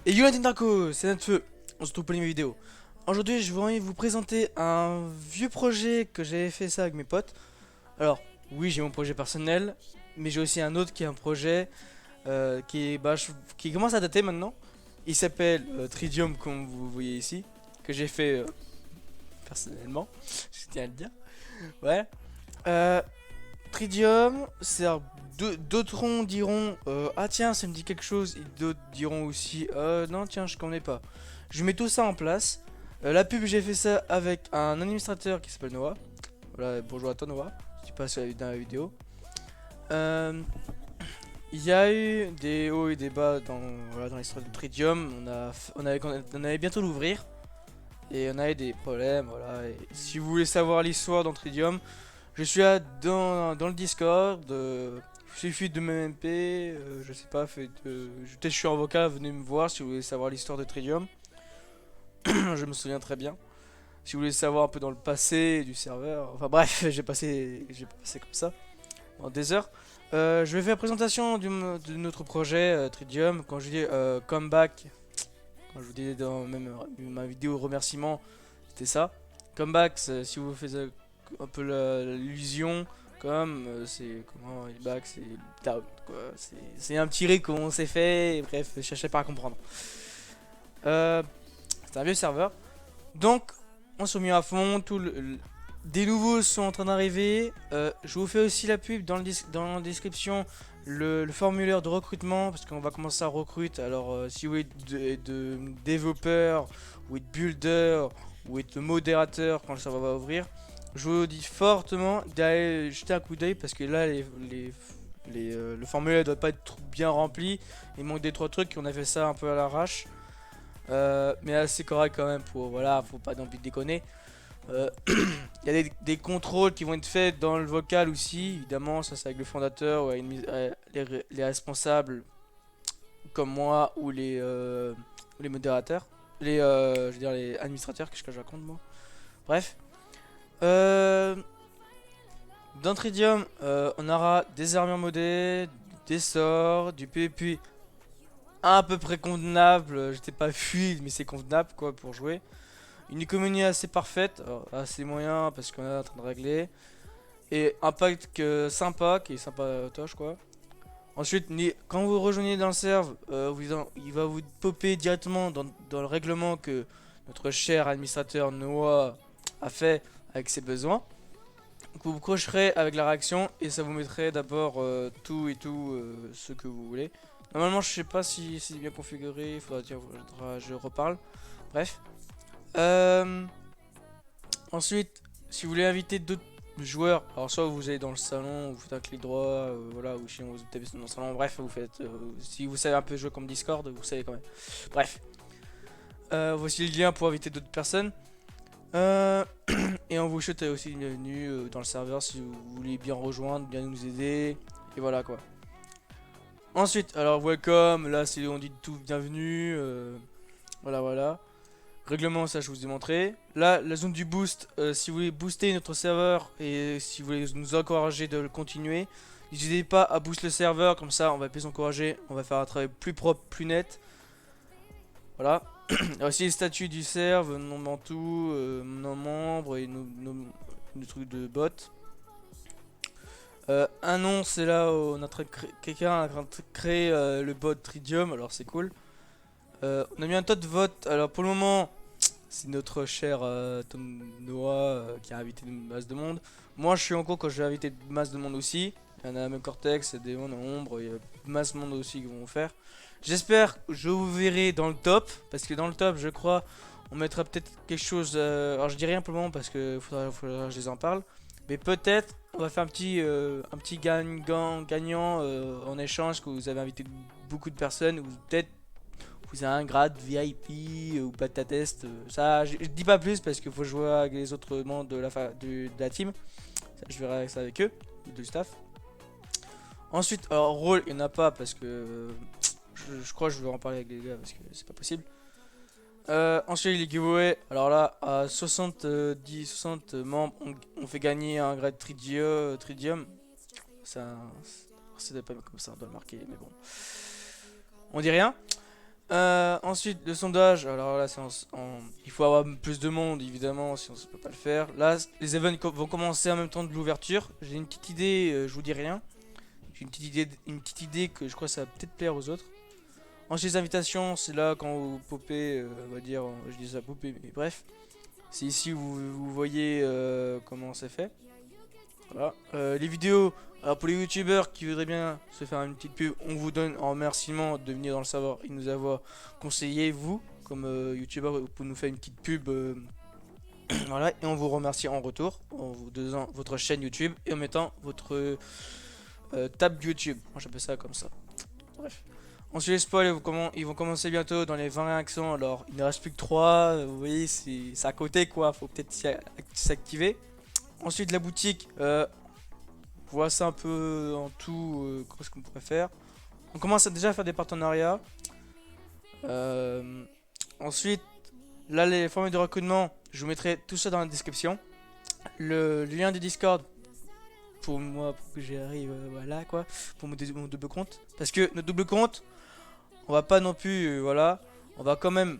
Et yo Darko, c'est Netfeu, on se retrouve pour une nouvelle vidéo. Aujourd'hui je vais envie de vous présenter un vieux projet que j'avais fait ça avec mes potes. Alors oui, j'ai mon projet personnel, mais j'ai aussi un autre qui est un projet qui commence à dater maintenant. Il s'appelle Tridium, comme vous voyez ici, que j'ai fait personnellement, je tiens à le dire. Ouais. Euh, Tridium, c'est d'autres diront ah tiens, ça me dit quelque chose, et d'autres diront aussi non tiens, je connais pas. Je mets tout ça en place. La pub, j'ai fait ça avec un administrateur qui s'appelle Noah. Voilà, bonjour à toi Noah, si tu passes dans la vidéo. Euh, Il y a eu des hauts et des bas dans l'histoire de Tridium. On avait bientôt l'ouvrir et on avait des problèmes. Voilà. Et si vous voulez savoir l'histoire dans Tridium, je suis là dans le Discord. Il suffit de m'MP. Je sais pas, peut-être je suis avocat. Venez me voir si vous voulez savoir l'histoire de Tridium. Je me souviens très bien. Si vous voulez savoir un peu dans le passé du serveur. Enfin bref, j'ai passé comme ça en des heures. Je vais faire la présentation de notre projet Tridium. Quand je dis comeback, quand je vous dis dans même ma vidéo remerciement, c'était ça. Comeback, si vous faites un peu l'illusion, comme c'est comment il back, c'est down quoi. C'est un petit ré qu'on s'est fait. Et bref, cherchez pas à comprendre. C'est un vieux serveur. Donc, on se met à fond. Des nouveaux sont en train d'arriver. Je vous fais aussi la pub dans la description. Le formulaire de recrutement, parce qu'on va commencer à recruter. Alors, si vous êtes de développeur, ou être builder, ou être modérateur quand le serveur va ouvrir, je vous dis fortement d'aller jeter un coup d'œil parce que là, le formulaire doit pas être trop bien rempli. Il manque des trois trucs. On a fait ça un peu à l'arrache. Mais assez correct quand même pour voilà, faut pas non plus déconner. Il y a des contrôles qui vont être faits dans le vocal aussi, évidemment, ça c'est avec le fondateur, ouais, les responsables comme moi ou les modérateurs, je veux dire les administrateurs, qu'est-ce que je raconte moi. Bref, euh, dans Tridium, on aura des armures modées, des sorts, du PvP à peu près convenable, j'étais pas fluide mais c'est convenable quoi pour jouer. Une économie assez parfaite, alors, assez moyen parce qu'on est en train de régler. Et un pack sympa, qui est sympa toche quoi. Ensuite, quand vous rejoignez dans le serve, il va vous popper directement dans le règlement que notre cher administrateur Noah a fait avec ses besoins. Donc vous cocherez avec la réaction et ça vous mettrait d'abord tout et tout ce que vous voulez. Normalement, je sais pas si c'est bien configuré, il faudra dire, je reparle. Bref. Euh, Ensuite, si vous voulez inviter d'autres joueurs, alors soit vous allez dans le salon, vous faites un clic droit, voilà, ou sinon vous tapez dans le salon, bref, vous faites. Si vous savez un peu jouer comme Discord, vous savez quand même. Bref, voici le lien pour inviter d'autres personnes. Euh, et on vous souhaite aussi une bienvenue dans le serveur si vous voulez bien rejoindre, bien nous aider, et voilà quoi. Ensuite, alors welcome, là c'est on dit tout bienvenue, voilà voilà. Règlement, ça je vous ai montré. Là, la zone du boost, si vous voulez booster notre serveur et si vous voulez nous encourager de le continuer, n'hésitez pas à booster le serveur, comme ça on va plus encourager, on va faire un travail plus propre, plus net. Voilà. Il y a aussi les statuts du serve, nom mantou, nom membre et nos trucs de bot. Un nom, c'est là où quelqu'un a créé le bot Tridium, alors c'est cool. On a mis un tas de votes, alors pour le moment. C'est notre cher Tom Noah qui a invité une masse de monde. Moi je suis en cours quand je vais inviter une masse de monde aussi. Il y en a même Cortex, Démon, Ombre, il y a masse de monde aussi qui vont faire. J'espère que je vous verrai dans le top. Parce que dans le top je crois on mettra peut-être quelque chose. Alors je dis rien pour le moment parce que faudra que je les en parle. Mais peut-être on va faire un petit gagnant en échange que vous avez invité beaucoup de personnes. Ou peut-être vous avez un grade VIP ou bêta test. Ça, je dis pas plus parce qu'il faut jouer avec les autres membres de la team. Ça, je verrai ça avec eux, du staff. Ensuite, alors rôle, il n'y en a pas parce que je crois que je vais en parler avec les gars parce que c'est pas possible. Ensuite, les giveaways. Alors là, à 60 membres, on fait gagner un grade Tridium. Ça, c'est pas comme ça, on doit le marquer, mais bon. On dit rien. Ensuite, le sondage. Alors là, il faut avoir plus de monde, évidemment, sinon ça peut pas le faire. Là, les events vont commencer en même temps de l'ouverture. J'ai une petite idée, je vous dis rien. J'ai une petite idée que je crois que ça va peut-être plaire aux autres. Ensuite, les invitations, c'est là quand vous popez, on va dire, je dis ça popper, mais bref. C'est ici où vous voyez comment c'est fait. Voilà. Les vidéos, alors pour les youtubeurs qui voudraient bien se faire une petite pub, on vous donne en remerciement de venir dans le serveur et nous avoir conseillé, vous, comme youtubeur, pour nous faire une petite pub. Voilà, et on vous remercie en retour en vous donnant votre chaîne YouTube et en mettant votre tab YouTube. Moi j'appelle ça comme ça. Bref. Ensuite les spoils ils vont commencer bientôt dans les 20 réactions. Alors il ne reste plus que 3. Vous voyez c'est à côté quoi. Faut peut-être s'activer. Ensuite la boutique. Voilà ça un peu en tout. Qu'est-ce qu'on pourrait faire. On commence déjà à faire des partenariats. Ensuite là les formules de recrutement. Je vous mettrai tout ça dans la description. Le lien du Discord pour moi pour que j'y arrive voilà quoi pour mon double compte parce que notre double compte on va pas non plus voilà on va quand même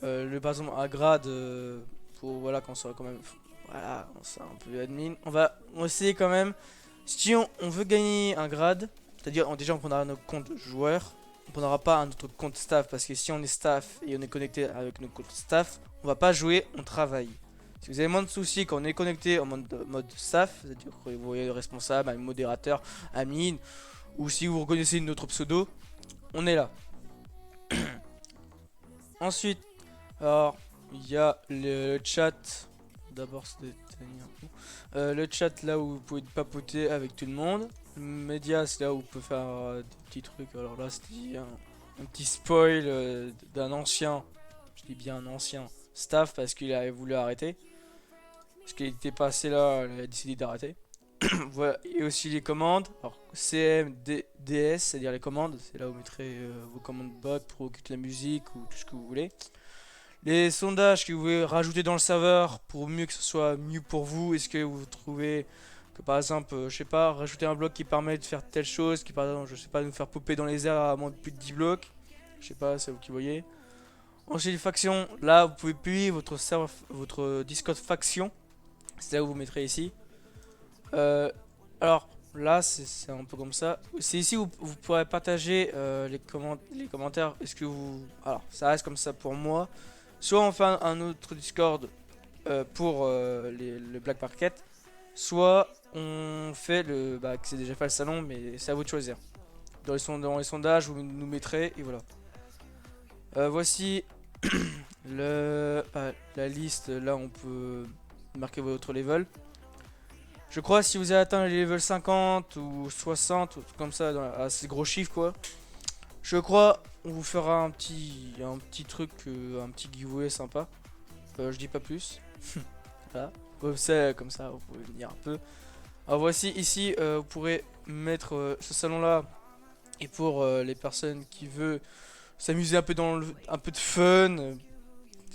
le par exemple à grade pour voilà qu'on soit quand même voilà on soit un peu admin on va essayer quand même si on veut gagner un grade c'est à dire déjà on prendra notre compte joueur on prendra pas un autre compte staff parce que si on est staff et on est connecté avec notre compte staff on va pas jouer on travaille. Si vous avez moins de soucis quand on est connecté en mode staff, c'est-à-dire que vous voyez le responsable, un modérateur, admin, ou si vous reconnaissez une autre pseudo, on est là. Ensuite, alors, il y a le chat. D'abord, le chat là où vous pouvez papoter avec tout le monde. Le média, c'est là où vous pouvez faire des petits trucs. Alors là, c'était un petit spoil d'un ancien, je dis bien un ancien staff parce qu'il avait voulu arrêter. Parce qu'il était passé là, il a décidé d'arrêter. Voilà, et aussi les commandes. Alors, CS, c'est-à-dire les commandes. C'est là où vous mettrez vos commandes bot pour occulter la musique ou tout ce que vous voulez. Les sondages que vous voulez rajouter dans le serveur pour mieux que ce soit mieux pour vous. Est-ce que vous trouvez que par exemple, je sais pas, rajouter un bloc qui permet de faire telle chose, qui par exemple, je sais pas, nous faire popper dans les airs à moins de plus de 10 blocs. Je sais pas, c'est vous qui voyez. Ensuite, les factions. Là, vous pouvez publier votre Discord faction. C'est là où vous mettrez ici. Alors là c'est un peu comme ça. C'est ici où vous pourrez partager les commentaires. Est-ce que vous... Alors ça reste comme ça pour moi. Soit on fait un autre Discord pour le Black Market. Soit on fait le... Bah c'est déjà fait le salon mais c'est à vous de choisir. Dans les sondages vous nous mettrez et voilà. Voici la liste. Là on peut marquer votre level. Je crois si vous avez atteint les level 50 ou 60 ou comme ça à ces gros chiffres quoi. Je crois on vous fera un petit truc un petit giveaway sympa. Je dis pas plus. Voilà. Comme ça vous pouvez venir un peu. Alors voici ici vous pourrez mettre ce salon là et pour les personnes qui veulent s'amuser un peu un peu de fun.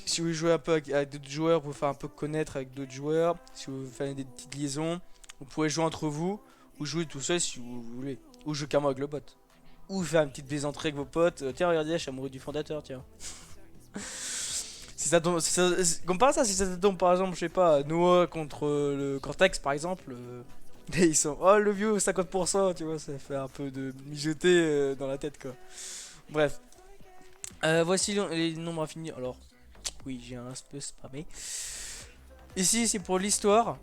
Si vous jouez un peu avec d'autres joueurs, vous faire un peu connaître avec d'autres joueurs. Si vous faites des petites liaisons, vous pouvez jouer entre vous ou jouer tout seul si vous voulez. Ou jouer carrément avec le bot. Ou faire une petite plaisanterie avec vos potes. Tiens, regardez, je suis amoureux du fondateur, tiens. Si ça tombe, comme par ça, si ça tombe par exemple, je sais pas, Noah contre le Cortex par exemple. Et ils sont, oh le vieux 50%, tu vois, ça fait un peu de mijoter dans la tête quoi. Bref. Voici les nombres à finir. Alors, oui, j'ai un peu spammé. Ici, c'est pour l'histoire.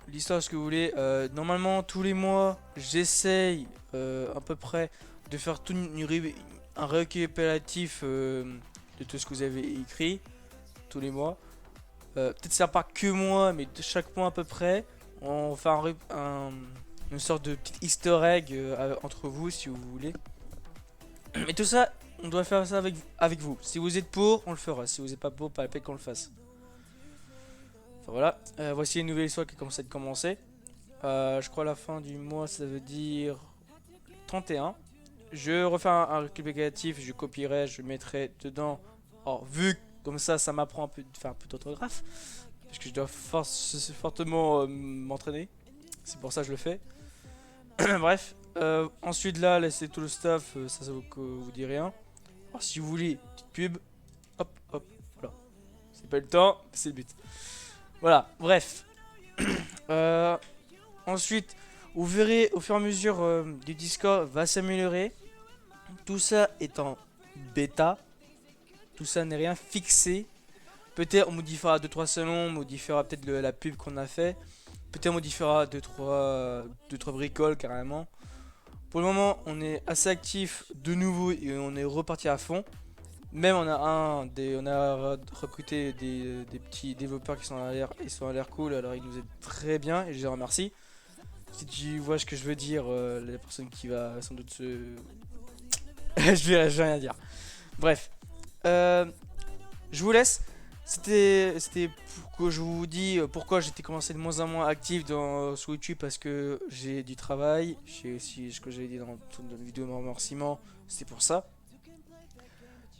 L'histoire, ce que vous voulez. Normalement, tous les mois, j'essaye à peu près de faire tout un récapitulatif de tout ce que vous avez écrit tous les mois. Peut-être ça pas que moi, mais de chaque mois à peu près. On fait une sorte de petit easter egg entre vous si vous voulez. Mais tout ça, on doit faire ça avec vous. Si vous êtes pour, on le fera. Si vous n'êtes pas pour, pas la peine qu'on le fasse. Enfin voilà. Voici une nouvelle histoire qui commence à être commencée. Je crois à la fin du mois, ça veut dire 31. Je refais un récapitulatif, je copierai, je mettrai dedans. Alors, vu comme ça m'apprend un peu de faire un peu d'orthographe. Parce que je dois fortement m'entraîner. C'est pour ça que je le fais. Bref. Ensuite là, c'est tout le staff, ça vous dit rien. Alors si vous voulez, petite pub, hop, hop, voilà. C'est pas le temps, c'est le but. Voilà, bref. Ensuite, vous verrez au fur et à mesure du Discord va s'améliorer. Tout ça est en bêta. Tout ça n'est rien fixé. Peut-être on modifiera 2-3 salons, on modifiera peut-être la pub qu'on a fait. Peut-être on modifiera 2-3 bricoles carrément. Pour le moment, on est assez actif de nouveau et on est reparti à fond. Même on a recruté des petits développeurs qui sont à l'air cool, alors ils nous aident très bien et je les remercie. Si tu vois ce que je veux dire, la personne qui va sans doute se... je vais rien dire. Bref, je vous laisse. C'était pour que je vous dis pourquoi j'étais commencé de moins en moins actif sur YouTube, parce que j'ai du travail. J'ai aussi ce que j'avais dit dans la vidéo de remerciement, c'est pour ça.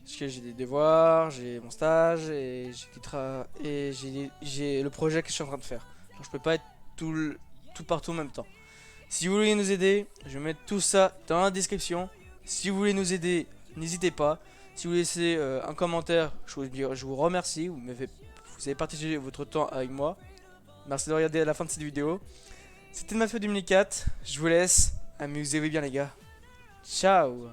Parce que j'ai des devoirs, j'ai mon stage et j'ai le projet que je suis en train de faire. Donc je peux pas être tout partout en même temps. Si vous voulez nous aider, je vais mettre tout ça dans la description. Si vous voulez nous aider, n'hésitez pas. Si vous laissez un commentaire, je vous remercie. Vous avez partagé votre temps avec moi. Merci de regarder à la fin de cette vidéo. C'était Mathieu 2004. Je vous laisse. Amusez-vous bien les gars. Ciao.